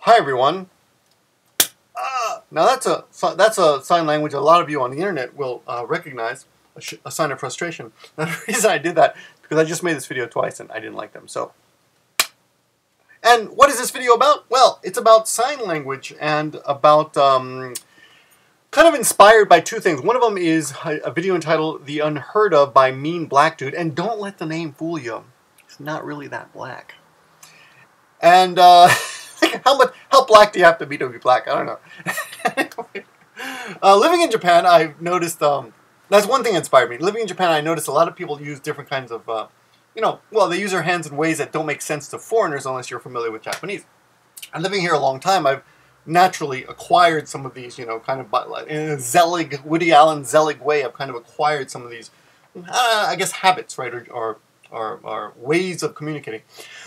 Hi everyone. Now that's a sign language a lot of you on the internet will recognize, a sign of frustration. And the reason I did that because I just made this video twice and I didn't like them. So, and what is this video about? Well, it's about sign language and about kind of inspired by two things. One of them is a video entitled "The Unheard Of" by Mean Black Dude, and don't let the name fool you. It's not really that black. And how black do you have to be black? I don't know. Living in Japan, I've noticed, that's one thing that inspired me. Living in Japan, I noticed a lot of people use different kinds of, well, they use their hands in ways that don't make sense to foreigners unless you're familiar with Japanese. And living here a long time, I've naturally acquired some of these, kind of in a Zelig, Woody Allen Zelig way, I've kind of acquired some of these, I guess, habits, right, or ways of communicating.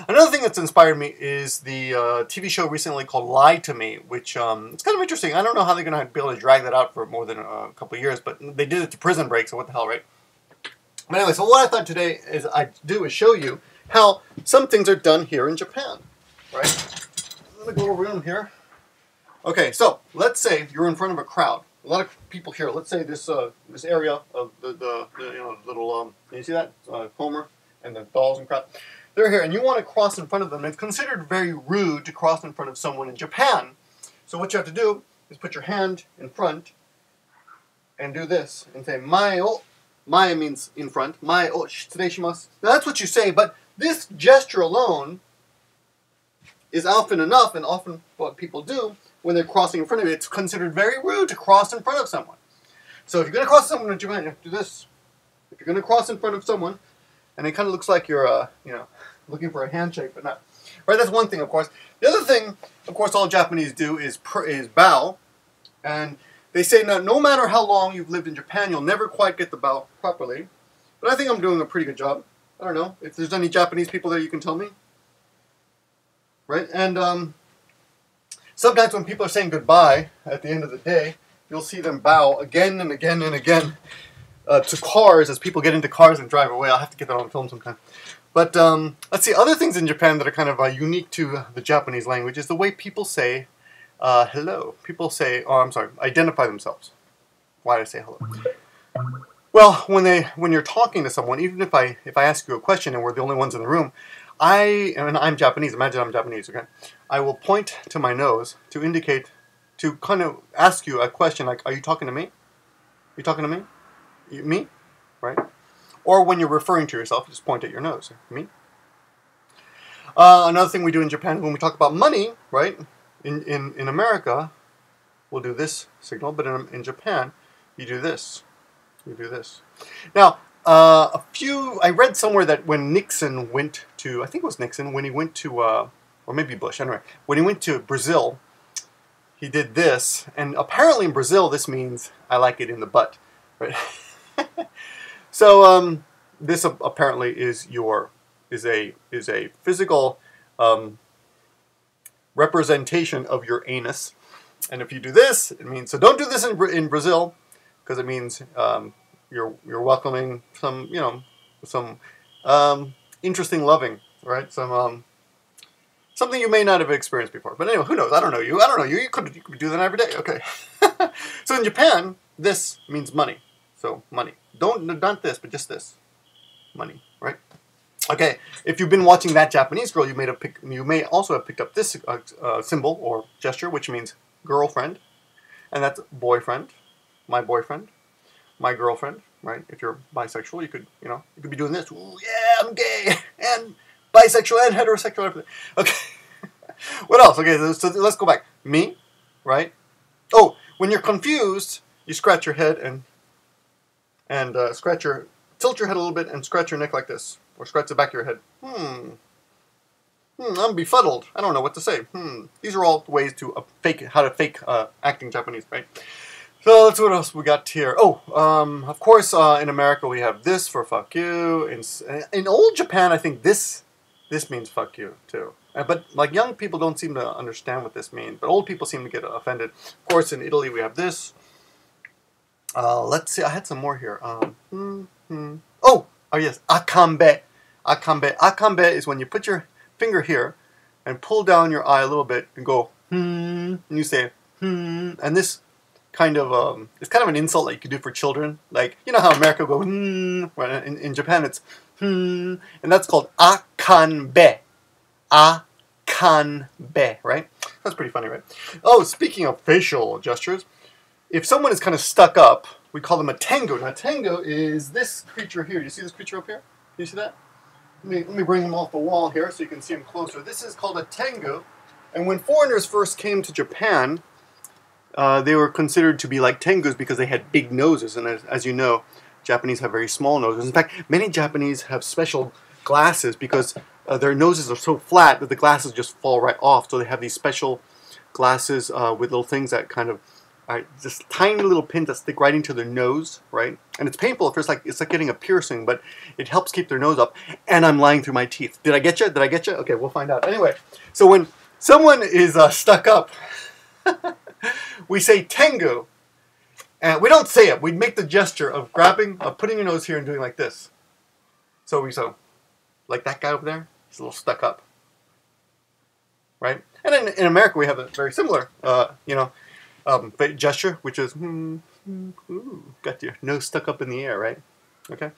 Another thing that's inspired me is the TV show recently called Lie to Me, which it's kind of interesting. I don't know how they're going to be able to drag that out for more than a couple of years, but they did it to Prison Break, so what the hell, right? But anyway, so what I thought today is is show you how some things are done here in Japan, right? I'm going to go over them here. Okay, so let's say you're in front of a crowd. A lot of people here. Let's say this this area of the little can you see that Homer and the dolls and crap. They're here, and you want to cross in front of them. It's considered very rude to cross in front of someone in Japan. So what you have to do is put your hand in front and do this and say "mae o." Mae means in front. "Mae o shitsureishimasu." Now that's what you say, but this gesture alone is often enough, and often what people do when they're crossing in front of you. It's considered very rude to cross in front of someone. So if you're going to cross someone in Japan, you have to do this. If you're going to cross in front of someone, and it kind of looks like you're, looking for a handshake, but not. Right, that's one thing, of course. The other thing, of course, all Japanese do is bow. And they say, no matter how long you've lived in Japan, you'll never quite get the bow properly. But I think I'm doing a pretty good job. I don't know. If there's any Japanese people there, you can tell me. Right? And sometimes when people are saying goodbye at the end of the day, you'll see them bow again and again and again. To cars as people get into cars and drive away. I'll have to get that on film sometime. But let's see, other things in Japan that are kind of unique to the Japanese language is the way people say hello. People say, identify themselves. Why did I say hello? Well, when you're talking to someone, even if I ask you a question and we're the only ones in the room, and I'm Japanese, imagine I'm Japanese, okay? I will point to my nose to indicate, to kind of ask you a question like, are you talking to me? Are you talking to me? Me, right? Or when you're referring to yourself, you just point at your nose. Me. Another thing we do in Japan when we talk about money, right? In America, we'll do this signal, but in Japan, you do this. You do this. Now, I read somewhere that when Nixon went to, I think it was Nixon, when he went to, or maybe Bush, anyway, when he went to Brazil, he did this, and apparently in Brazil, this means I like it in the butt, right? So this apparently is a physical representation of your anus, and if you do this, it means, so don't do this in Brazil because it means you're welcoming some interesting loving, right? Something you may not have experienced before. But anyway, who knows? I don't know you. You could do that every day. Okay. So in Japan, this means money. So money. Not this, but just this. Money, right? Okay. If you've been watching That Japanese Girl, you may also have picked up this symbol or gesture, which means girlfriend, and that's boyfriend, my girlfriend, right? If you're bisexual, you could be doing this. Ooh, yeah, I'm gay and bisexual and heterosexual. Everything. Okay. What else? Okay, so let's go back. Me, right? Oh, when you're confused, you scratch your head and tilt your head a little bit and scratch your neck like this, or scratch the back of your head. I'm befuddled. I don't know what to say. These are all ways to how to fake acting Japanese, right? So let's see what else we got here. Oh, of course, in America we have this for fuck you. In old Japan, I think this means fuck you too. But like young people don't seem to understand what this means, but old people seem to get offended. Of course, in Italy we have this. Let's see. I had some more here. Oh yes, akambe. Akambe is when you put your finger here and pull down your eye a little bit and go, and you say, and this kind of, it's kind of an insult that you could do for children. Like, you know how America go, right? In Japan it's, and that's called akanbe. Akanbe, right? That's pretty funny, right? Oh, speaking of facial gestures, if someone is kind of stuck up, we call them a tengu. Now, tengu is this creature here. You see this creature up here? You see that? Let me bring them off the wall here so you can see them closer. This is called a tengu. And when foreigners first came to Japan, they were considered to be like tengus because they had big noses. And as you know, Japanese have very small noses. In fact, many Japanese have special glasses because their noses are so flat that the glasses just fall right off. So they have these special glasses with little things that kind of are just tiny little pins that stick right into their nose, right? And it's painful. It's like getting a piercing, but it helps keep their nose up. And I'm lying through my teeth. Did I get you? Did I get you? Okay, we'll find out. Anyway, so when someone is stuck up, we say tengu. And we don't say it. We make the gesture of grabbing, of putting your nose here and doing like this. So we so, like that guy over there, he's a little stuck up, right? And in America we have a very similar, gesture, which is, got your nose stuck up in the air, right? Okay.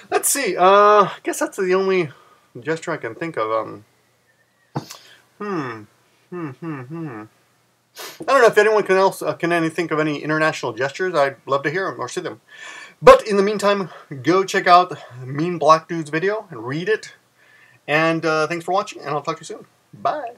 Let's see. I guess that's the only gesture I can think of. I don't know if anyone can think of any international gestures. I'd love to hear them or see them. But in the meantime, go check out Mean Black Dude's video and read it. And thanks for watching, and I'll talk to you soon. Bye.